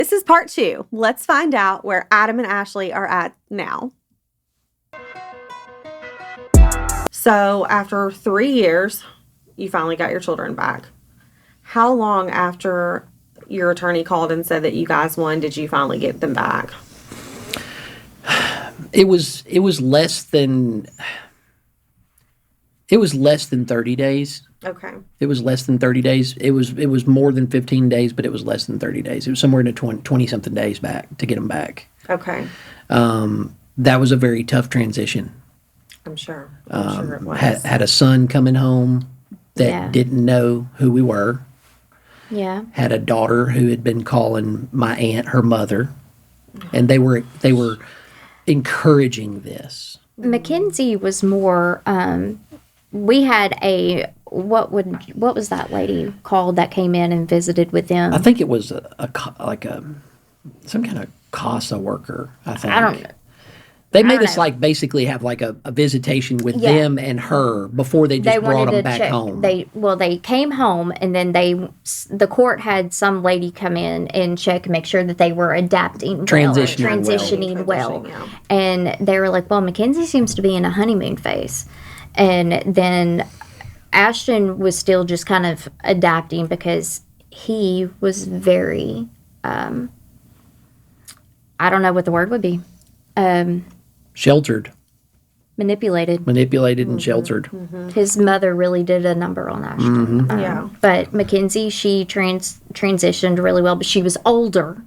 This is part 2. Let's find out where Adam and Ashley are at now. So after 3 years, you finally got your children back. How long after your attorney called and said that you guys won did you finally get them back? It was less than 30 days. Okay. It was less than 30 days. It was more than 15 days, but it was less than 30 days. It was somewhere in the 20 something days back to get them back. Okay. That was a very tough transition. I'm sure it was. Had a son coming home that didn't know who we were. Yeah. Had a daughter who had been calling my aunt her mother, and they were encouraging this. Mackenzie was more. We had a what was that lady called that came in and visited with them? I think it was some kind of CASA worker. I think. I don't know. They made us basically have a visitation with them and her before they just brought them back home. They came home, and then the court had some lady come in and check and make sure that they were transitioning well. Yeah. And they were like, well, Mackenzie seems to be in a honeymoon phase. And then Ashton was still just kind of adapting because he was very, I don't know what the word would be. Sheltered. Manipulated And sheltered. Mm-hmm. His mother really did a number on Ashton. Mm-hmm. But Mackenzie, she transitioned really well, but she was older.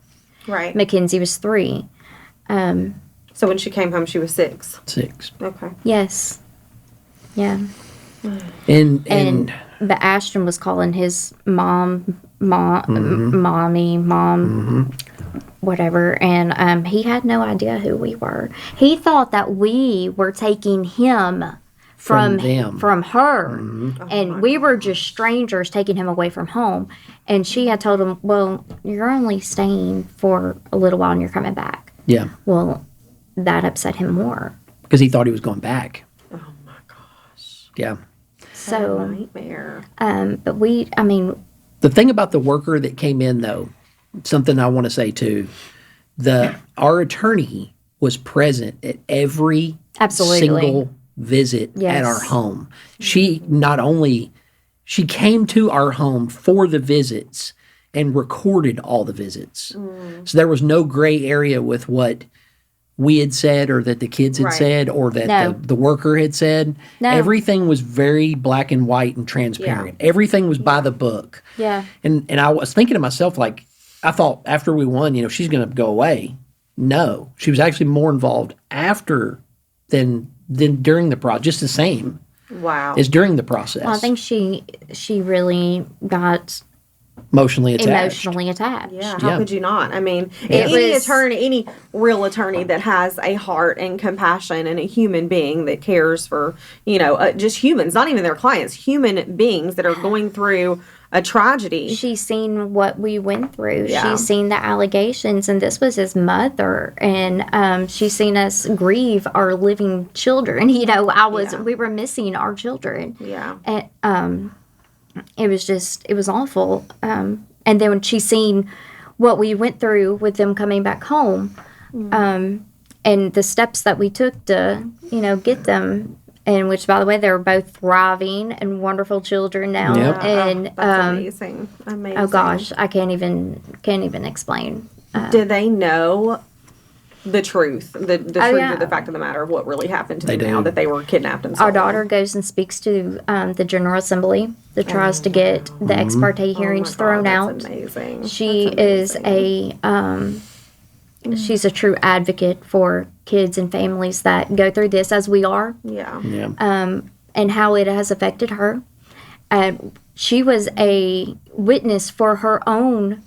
Right. Mackenzie was 3. So when she came home, she was 6. 6. Okay. Yes. Yeah. And but Ashton was calling his mommy, whatever, and he had no idea who we were. He thought that we were taking him from her, and we were just strangers taking him away from home. And she had told him, well, you're only staying for a little while and you're coming back. Yeah. Well, that upset him more. Because he thought he was going back. Oh my gosh. Yeah. So, What a nightmare. but The thing about the worker that came in, though, something I want to say too, our attorney was present at every single visit at our home. She came to our home for the visits and recorded all the visits. So there was no gray area with what we had said or that the kids had said or that the worker had said. No. Everything was very black and white and transparent. Yeah. Everything was by the book. yeah. And I was thinking to myself, I thought after we won, she's going to go away. No, she was actually more involved after than during the process, just the same. Wow. As during the process. Well, I think she really got emotionally attached. Yeah, how could you not? I mean, any real attorney that has a heart and compassion and a human being that cares for, just humans, not even their clients, human beings that are going through a tragedy. She's seen what we went through. Yeah. She's seen the allegations, and this was his mother, and she's seen us grieve our living children. We were missing our children. Yeah. And, it was awful. And then when she's seen what we went through with them coming back home, and the steps that we took to, get them, and which, by the way, they're both thriving and wonderful children now. Yep. And that's amazing. Amazing. oh gosh, I can't even explain. Did they know the truth, the truth yeah. of the fact of the matter of what really happened to them do. now that they were kidnapped and Our stolen? daughter goes and speaks to the General Assembly that tries to get the ex parte hearings thrown out. That's amazing. She That's is amazing. she's a true advocate for kids and families that go through this as we are, Yeah. and how it has affected her. She was a witness for her own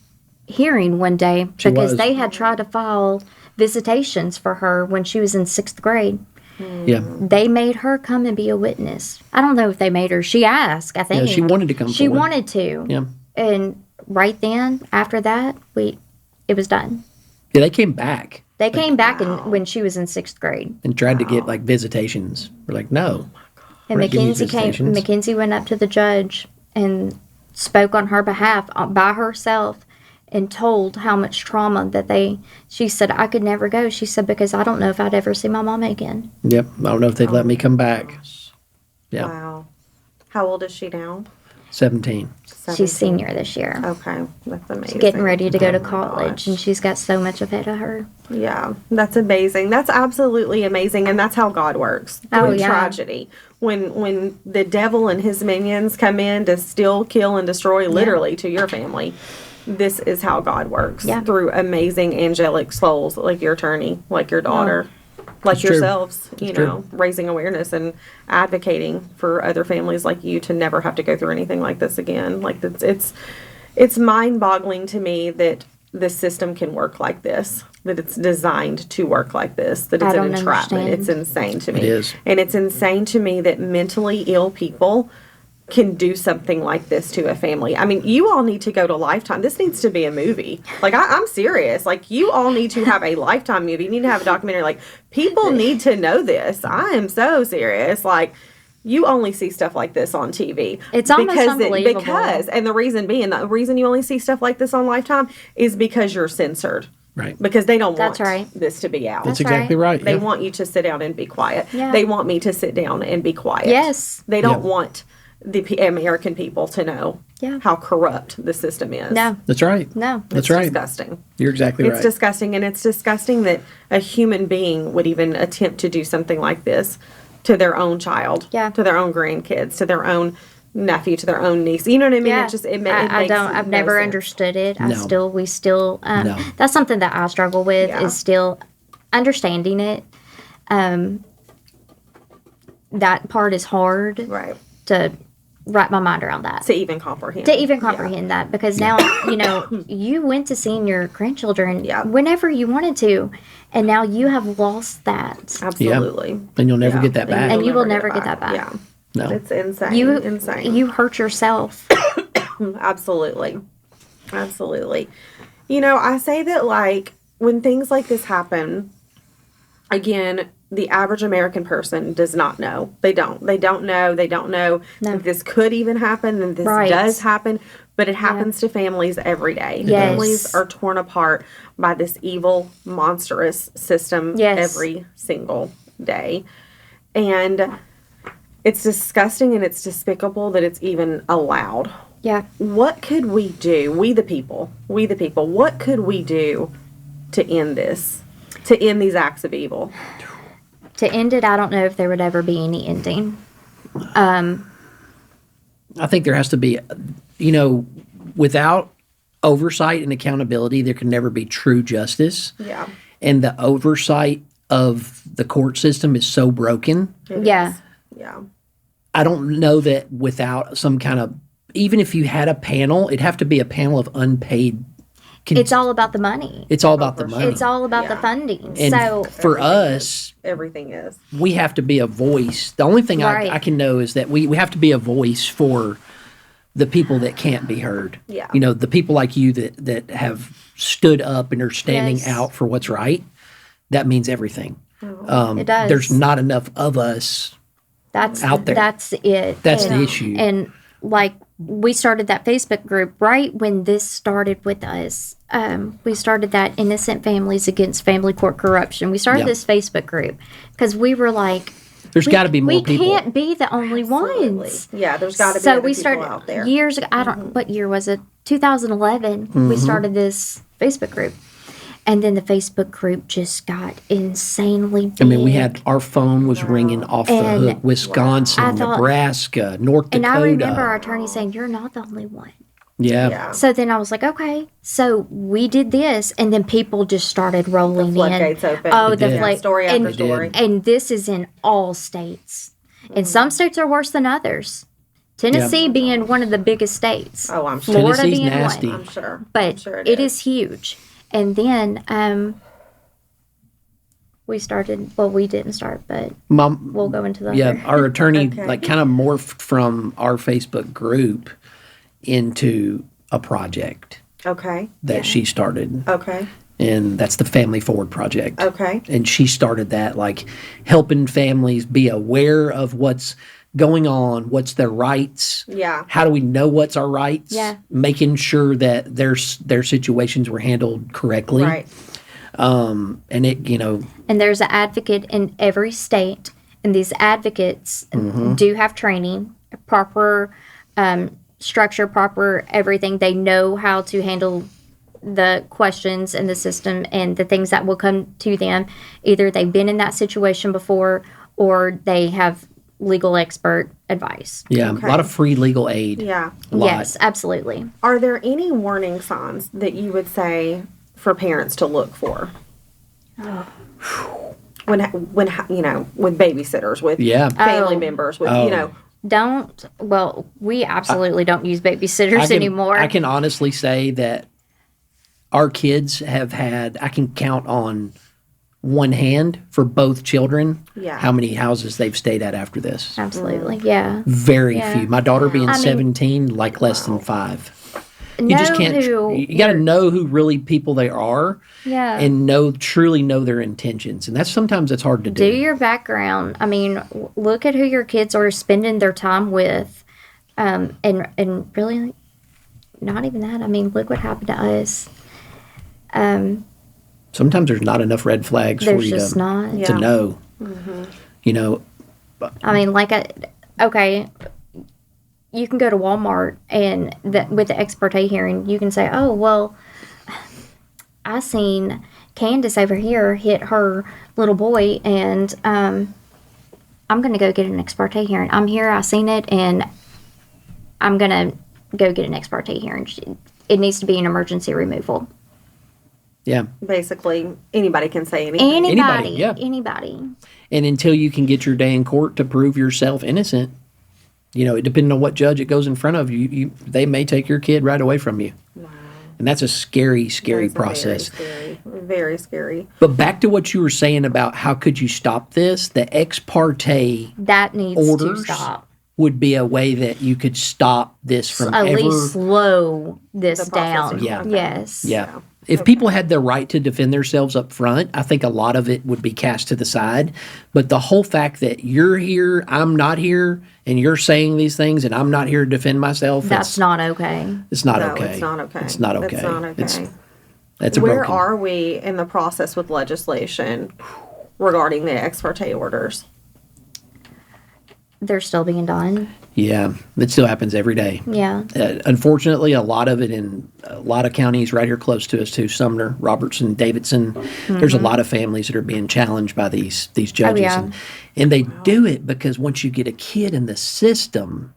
hearing one day because they had tried to file visitations for her when she was in 6th grade. Yeah. They made her come and be a witness. I don't know if they made her. She asked, I think. Yeah, she wanted to come She forward. wanted to. Yeah. And right then, after that, it was done. Yeah, they came back They came back when she was in 6th grade. and tried to get visitations. We're like, no. And We're not giving you Mackenzie visitations. Mackenzie went up to the judge and spoke on her behalf by herself and told how much trauma that she said, I could never go. She said, because I don't know if I'd ever see my mom again. Yep. I don't know if they'd let me come back. Gosh. Yeah. Wow. How old is she now? 17. She's senior this year. Okay. That's amazing. She's getting ready to go to college, and she's got so much ahead of her. Yeah. That's amazing. That's absolutely amazing. And that's how God works. Through tragedy. When the devil and his minions come in to steal, kill, and destroy literally to your family, this is how God works. Yeah. Through amazing angelic souls like your attorney, like your daughter. Like yourselves, raising awareness and advocating for other families like you to never have to go through anything like this again. Like it's mind-boggling to me that the system can work like this, that it's designed to work like this, that it's an entrapment. It's insane to me. It is. And it's insane to me that mentally ill people can do something like this to a family. I mean, you all need to go to Lifetime. This needs to be a movie. Like, I'm serious. Like, you all need to have a Lifetime movie. You need to have a documentary. Like, people need to know this. I am so serious. Like, you only see stuff like this on TV. It's almost unbelievable. And the reason you only see stuff like this on Lifetime is because you're censored. Right. Because they don't want this to be out. That's exactly right. They want you to sit down and be quiet. Yeah. They want me to sit down and be quiet. Yes. They don't want the American people to know how corrupt the system is. No. That's right. No. That's right. It's disgusting. You're exactly right. It's disgusting, and it's disgusting that a human being would even attempt to do something like this to their own child, to their own grandkids, to their own nephew, to their own niece. You know what I mean? Yeah. I've never understood it. We still, No. That's something that I struggle with is still understanding it. That part is hard to wrap my mind around that. To even comprehend that, because now, you went to seeing your grandchildren whenever you wanted to, and now you have lost that. Absolutely. Yeah. And you'll never get that back. And you will never get that back. Yeah. No. It's insane. Insane. You hurt yourself. Absolutely. Absolutely. I say that, like, when things like this happen, again, the average American person does not know. They don't know if this could even happen, and this does happen, but it happens to families every day. Yes. Families are torn apart by this evil, monstrous system every single day. And it's disgusting and it's despicable that it's even allowed. Yeah. What could we do? We the people, what could we do to end this? To end these acts of evil? To end it, I don't know if there would ever be any ending. I think there has to be, without oversight and accountability, there can never be true justice. Yeah. And the oversight of the court system is so broken. Yeah. Yeah. I don't know that without some kind of, even if you had a panel, it'd have to be a panel of unpaid. It's all about the money. It's all about the money. It's all about the funding. And so for us, everything is. We have to be a voice. The only thing I can know is that we have to be a voice for the people that can't be heard. Yeah. The people like you that have stood up and are standing out for what's right. That means everything. It does. There's not enough of us out there. That's it. That's the issue. And like, we started that Facebook group right when this started with us. We started that Innocent Families Against Family Court Corruption. We started this Facebook group because we were like, there's got to be more people. We can't be the only ones. Yeah, there's got to be other people out there. Years ago, I don't, what year was it? 2011, we started this Facebook group. And then the Facebook group just got insanely big. I mean, we had, our phone was ringing off the hook. Wisconsin, Nebraska, North Dakota. And I remember our attorney saying, you're not the only one. Yeah. So then I was like, okay. So we did this, and then people just started rolling the floodgates open. Oh, story after story. And this is in all states. And some states are worse than others. Tennessee being one of the biggest states. Oh, I'm sure. Florida Tennessee's being nasty. one. I'm sure. But it is huge. And then we started, well, we didn't start, but we'll go into that. Yeah, our attorney kind of morphed from our Facebook group into a project. Okay. That she started. Okay. And that's the Family Forward Project. Okay. And she started that, like, helping families be aware of what's going on, what's their rights, how do we know what's our rights, making sure that their situations were handled correctly. Right. And it, and there's an advocate in every state, and these advocates do have training, proper structure, proper everything. They know how to handle the questions in the system and the things that will come to them. Either they've been in that situation before or they have legal expert advice. Yeah, a lot of free legal aid. Yeah. Yes, absolutely. Are there any warning signs that you would say for parents to look for? When with babysitters, with family members, with we absolutely don't use babysitters anymore. I can honestly say that our kids have had, I can count on one hand for both children how many houses they've stayed at after this. Absolutely, yeah. Very few. My daughter being 17, less than 5. You just can't. You got to know who really people they are, and truly know their intentions, and sometimes it's hard to do. Do your background. I mean, look at who your kids are spending their time with, and really, not even that. I mean, look what happened to us. Sometimes there's not enough red flags for you to know. I mean, okay. You can go to Walmart and with the ex parte hearing, you can say, oh, well, I seen Candace over here hit her little boy, and I'm going to go get an ex parte hearing. I'm here, I seen it, and I'm going to go get an ex parte hearing. It needs to be an emergency removal. Yeah. Basically, anybody can say anything. Anybody. And until you can get your day in court to prove yourself innocent, depending on what judge it goes in front of you, they may take your kid right away from you. Wow. And that's a scary, scary process. Very scary. Very scary. But back to what you were saying about how could you stop this, the ex parte that needs to stop. Would be a way that you could stop this from at least slow this down. Yeah. Yes. Yeah. If people had the right to defend themselves up front, I think a lot of it would be cast to the side. But the whole fact that you're here, I'm not here, and you're saying these things, and I'm not here to defend myself. That's not okay. It's not okay. It's not okay. It's not okay. It's not okay. Where are we in the process with legislation regarding the ex parte orders? They're still being done. Yeah, it still happens every day. Yeah. Unfortunately, a lot of it in a lot of counties right here close to us too, Sumner, Robertson, Davidson. There's a lot of families that are being challenged by these judges. And they do it because once you get a kid in the system,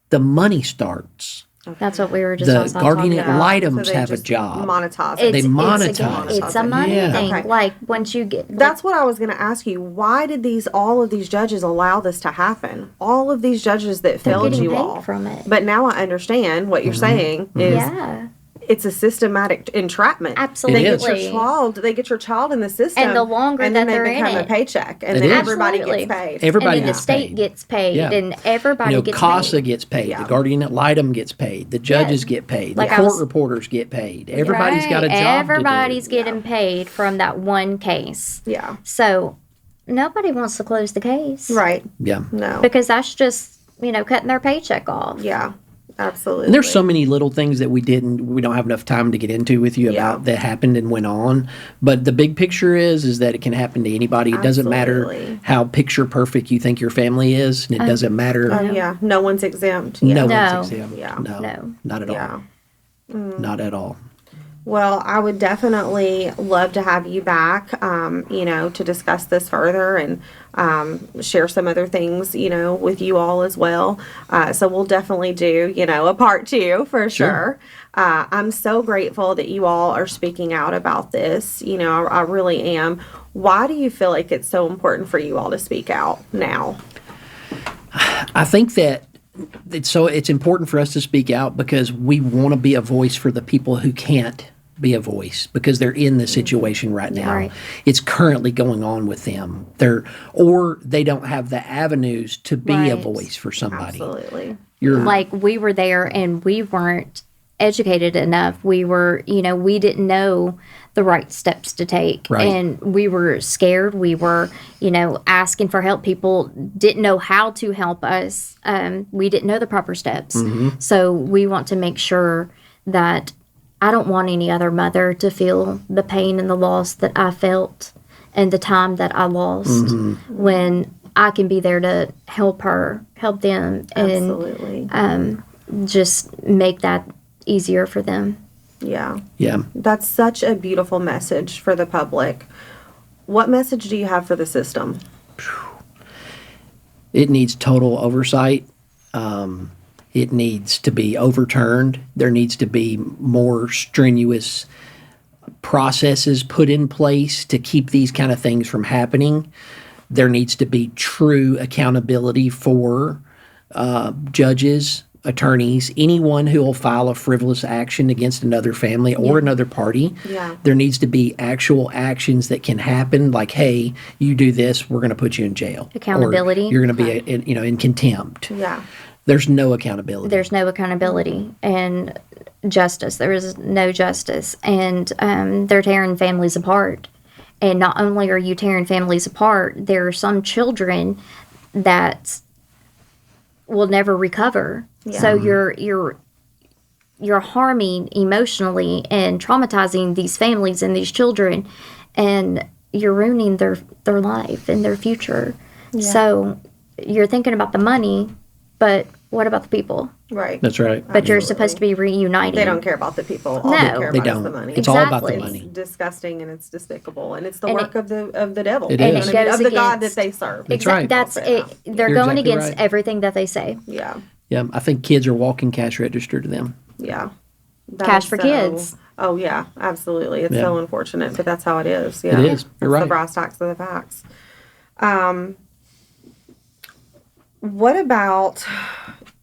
the money starts. That's what we were just the guardian ad litems have a job. Monetize They monetize. It's a money thing. Okay. Like once you get. That's what I was going to ask you. Why did all of these judges allow this to happen? All of these judges that failed you all from it. But now I understand what you're saying is. It's a systematic entrapment. Absolutely. They get your child in the system. And the longer and that then they're they become in a paycheck. And then everybody gets paid. Everybody and then the state gets paid. And everybody gets CASA paid. gets paid. The guardian ad litem gets paid. The judges get paid. The court reporters get paid. Everybody's got a job Everybody's to do. getting paid from that one case. Yeah. So nobody wants to close the case. Right. Yeah. No. Because that's just, cutting their paycheck off. Yeah. Absolutely. And there's so many little things that we don't have enough time to get into with you about that happened and went on. But the big picture is that it can happen to anybody. It doesn't matter how picture perfect you think your family is. And it doesn't matter. No one's exempt. No one's exempt. Yeah. No. Not at all. Not at all. Well, I would definitely love to have you back, to discuss this further and share some other things, with you all as well. So we'll definitely do, a part 2 for sure. I'm so grateful that you all are speaking out about this. I really am. Why do you feel like it's so important for you all to speak out now? I think that it's important for us to speak out because we want to be a voice for the people who can't be a voice because they're in the situation right now. Right. It's currently going on with them. Or they don't have the avenues to be a voice for somebody. Absolutely. Like we were there and we weren't educated enough. We were, we didn't know the right steps to take. Right. And we were scared. We were, asking for help. People didn't know how to help us. We didn't know the proper steps. Mm-hmm. So we want to make sure that I don't want any other mother to feel the pain and the loss that I felt and the time that I lost Mm-hmm. when I can be there to help them, Absolutely. and just make that easier for them. Yeah. Yeah. That's such a beautiful message for the public. What message do you have for the system? It needs total oversight. It needs to be overturned. There needs to be more strenuous processes put in place to keep these kind of things from happening. There needs to be true accountability for judges, attorneys, anyone who will file a frivolous action against another family or another party. Yeah. There needs to be actual actions that can happen, like, hey, you do this, we're going to put you in jail. Accountability. Or you're going to be, in contempt. Yeah. There's no accountability. There's no accountability and justice. There is no justice. And they're tearing families apart. And not only are you tearing families apart, there are some children that will never recover. Yeah. So you're harming emotionally and traumatizing these families and these children, and you're ruining their life and their future. Yeah. So you're thinking about the money, but what about the people? Right. That's right. But you're supposed to be reuniting. They don't care about the people. All No. they care They about is don't. the money. It's all about the Exactly. money. It's disgusting and it's despicable and it's the And work of the devil. It You is. know And what I mean? it Of goes the God that against- they serve. That's right. That's it. They're You're going exactly against right. everything that they say. Yeah. Yeah, I think kids are walking cash register to them. Yeah. That Cash is for so- kids. Oh yeah, absolutely. It's Yeah. so unfortunate, but that's how it is. Yeah. It is. You're That's right. the brass tacks of the facts. What about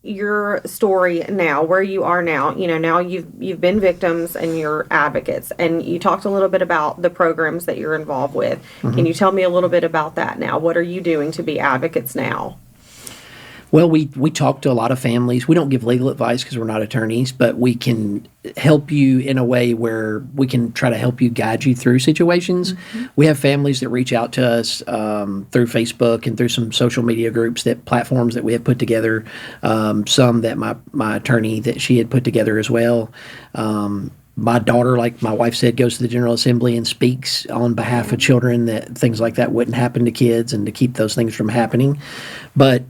your story now, where you are now? Now you've been victims and you're advocates, and you talked a little bit about the programs that you're involved with. Mm-hmm. Can you tell me a little bit about that now? What are you doing to be advocates now? Well, we talk to a lot of families. We don't give legal advice because we're not attorneys, but we can help you in a way where we can try to help you, guide you through situations. Mm-hmm. We have families that reach out to us through Facebook and through some social media groups, platforms that we have put together. Some that my attorney, that she had put together as well. My daughter, like my wife said, goes to the General Assembly and speaks on behalf of children, that things like that wouldn't happen to kids and to keep those things from happening. But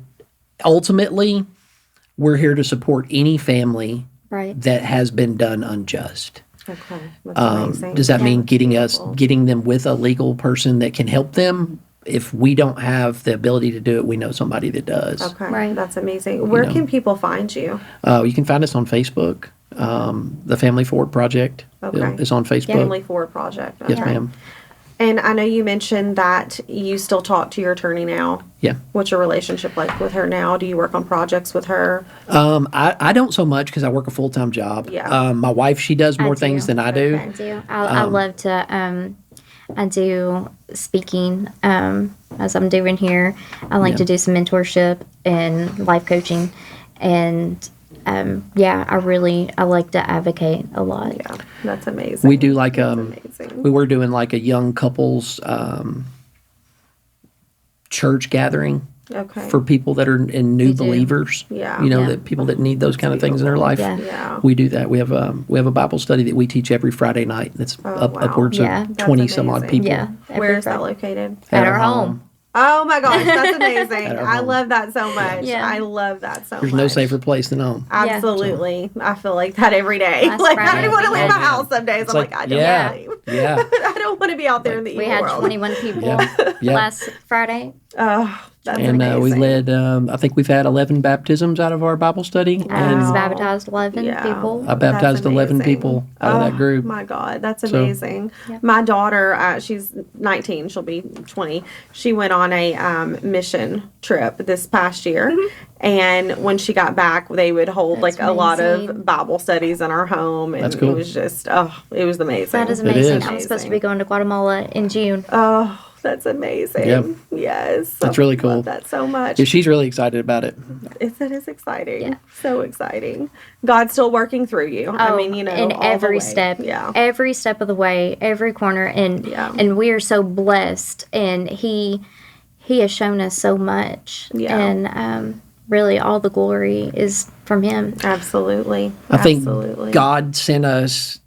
ultimately, we're here to support any family that has been done unjust. Okay. That's amazing. Does that mean getting them with a legal person that can help them? If we don't have the ability to do it, we know somebody that does. Okay. Right. That's amazing. Where can people find you? You can find us on Facebook. The Family Forward Project is on Facebook. Family Forward Project. Okay. Yes, ma'am. And I know you mentioned that you still talk to your attorney now. Yeah. What's your relationship like with her now? Do you work on projects with her? I don't so much because I work a full-time job. Yeah. My wife, she does more things than I do. I do. I love to. I do speaking as I'm doing here. I like to do some mentorship and life coaching, and I like to advocate a lot. Yeah, that's amazing. We do like amazing. we were doing like a young couples church gathering Okay. for people that are in new believers. Yeah. That people that need those kind of things in their life. Yeah. We do that. We have a Bible study that we teach every Friday night. That's wow. upwards Yeah. of 20 some odd amazing. people. Yeah. Where is that located? At our home. Oh my gosh, that's amazing. our I home. love that so much. Yeah. I love that so much. There's no safer place than home. Absolutely. I feel like that every day. Last Like, I Friday don't want to we leave my had- house some days. I'm like, I don't want to leave. Yeah. I don't want to be out there in the We evil had world. 21 people Yeah. last Friday. Oh, that's And amazing. we led, I think we've had 11 baptisms out of our Bible study. I was Wow. baptized 11 Yeah. people. I baptized That's 11 amazing. people out of that group. Oh my God, that's So- amazing. My daughter, she's 19, she'll be 20. She went on a mission trip this past year. And when she got back, they would hold That's like a lot amazing. of Bible studies in our home. And That's cool. it was just, it was amazing. That is amazing. is. I'm supposed to be going to Guatemala in June. Oh, That's amazing. Yep. Yes. That's really I cool. love that so much. Yeah, she's really excited about it. It is exciting. So exciting. God's still working through you. I mean, in all every the way. step, Yeah. every step of the way, every corner, and we are so blessed, and He has shown us so much, and really all the glory is from Him. Absolutely. I think God sent us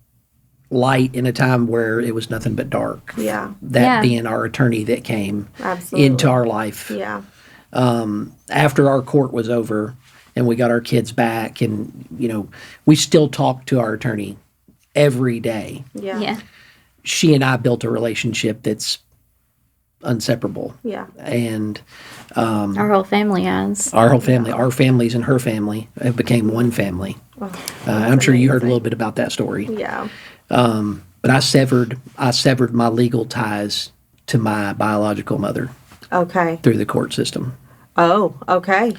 light in a time where it was nothing but dark. Yeah. That being our attorney that came into our life. Yeah. After our court was over and we got our kids back, and we still talk to our attorney every day. Yeah. She and I built a relationship that's inseparable. Yeah. And our whole family has. our families and her family have became one family. I'm sure you heard a little bit about that story. Yeah. But I severed my legal ties to my biological mother. Okay. Through the court system. Oh, okay.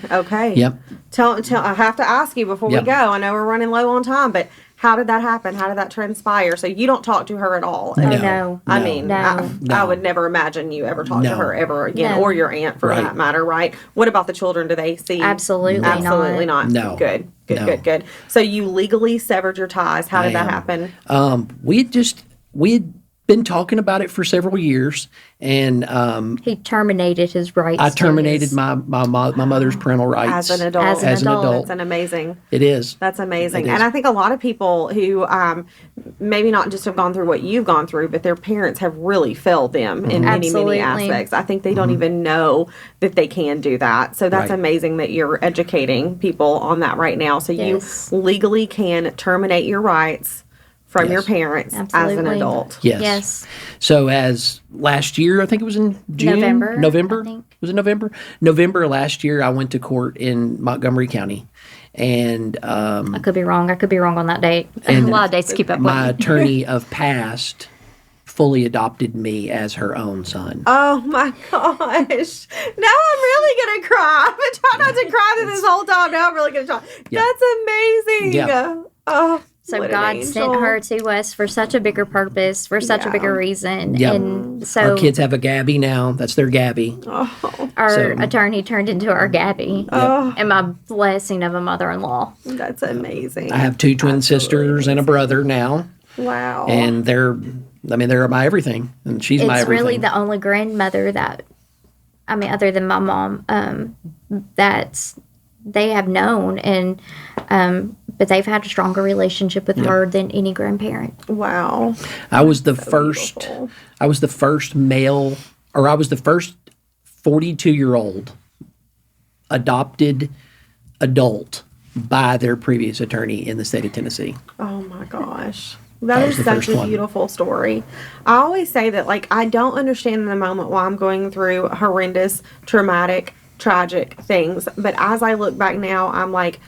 Yep. Tell. I have to ask you before we go. I know we're running low on time, but how did that happen? How did that transpire? So you don't talk to her at all? No. I mean, I would never imagine you ever talk to her ever again, or your aunt for that matter, right? What about the children? Do they see? Absolutely not. No. Good. So you legally severed your ties. How did that happen? We had been talking about it for several years, and he terminated his rights. I terminated my mother's parental rights as an adult. That's an amazing. It is. That's amazing, and I think a lot of people who maybe not just have gone through what you've gone through, but their parents have really failed them in many aspects. I think they don't even know that they can do that. So that's amazing that you're educating people on that right now. So you legally can terminate your rights from your parents as an adult. Yes. So as last year, I think it was in June? November? Was it November? November last year, I went to court in Montgomery County. And I could be wrong. I could be wrong on that date. A lot of dates to keep up with. My attorney of past fully adopted me as her own son. Oh my gosh. Now I'm really going to cry. I've been trying not to cry this whole time. Now I'm really going to cry. Yeah. That's amazing. Yeah. Oh. So God sent her to us for such a bigger purpose, for such a bigger reason. Yep. And so our kids have a Gabby now. That's their Gabby. Our attorney turned into our Gabby. And my blessing of a mother-in-law. That's amazing. I have 2 twin sisters and a brother now. Wow. And they're my everything. And she's my everything. It's really the only grandmother other than my mom, that they have known, and but they've had a stronger relationship with her than any grandparent. Wow. I was the first male, or I was the first 42-year-old adopted adult by their previous attorney in the state of Tennessee. Oh my gosh. That is such a beautiful story. I always say that, I don't understand in the moment why I'm going through horrendous, traumatic, tragic things. But as I look back now, I'm like,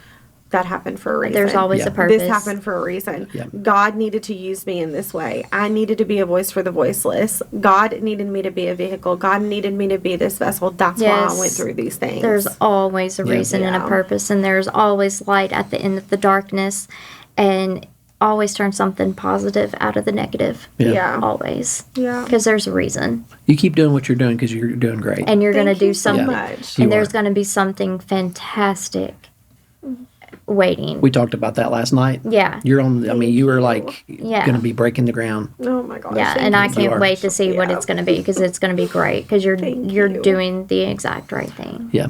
that happened for a reason. There's always a purpose. This happened for a reason. Yep. God needed to use me in this way. I needed to be a voice for the voiceless. God needed me to be a vehicle. God needed me to be this vessel. That's why I went through these things. There's always a reason and a purpose, and there's always light at the end of the darkness, and always turn something positive out of the negative. Yeah. Always. Yeah. Because there's a reason. You keep doing what you're doing because you're doing great. And you're going to do so something. much. And there's going to be something fantastic waiting. We talked about that last night. Yeah. You're on, you were going to be breaking the ground. Oh my gosh. Yeah, and I can't wait to see what it's going to be, because it's going to be great, because you're doing the exact right thing. Yeah.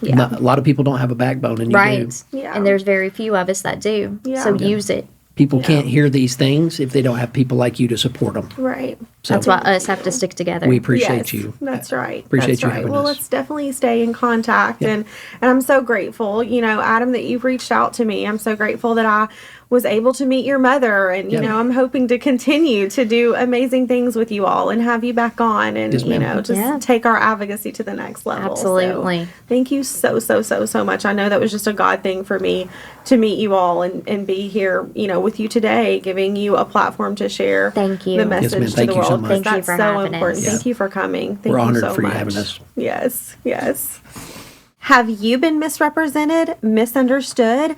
A lot of people don't have a backbone, and you do. Yeah. And there's very few of us that do. Yeah. So use it. People can't hear these things if they don't have people like you to support them. Right. So that's why us have to stick together. We appreciate you. That's right. Appreciate you having Well, us. let's definitely stay in contact. And I'm so grateful, Adam, that you've reached out to me. I'm so grateful that I was able to meet your mother. And, I'm hoping to continue to do amazing things with you all and have you back on and, just take our advocacy to the next level. Absolutely. So, thank you so much. I know that was just a God thing for me to meet you all and be here, with you today, giving you a platform to share the message to the world. Thank That's so important. Thank you for coming. Thank We're you honored so for much. you having us. Yes. Have you been misrepresented, misunderstood?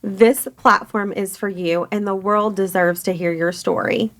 This platform is for you, and the world deserves to hear your story.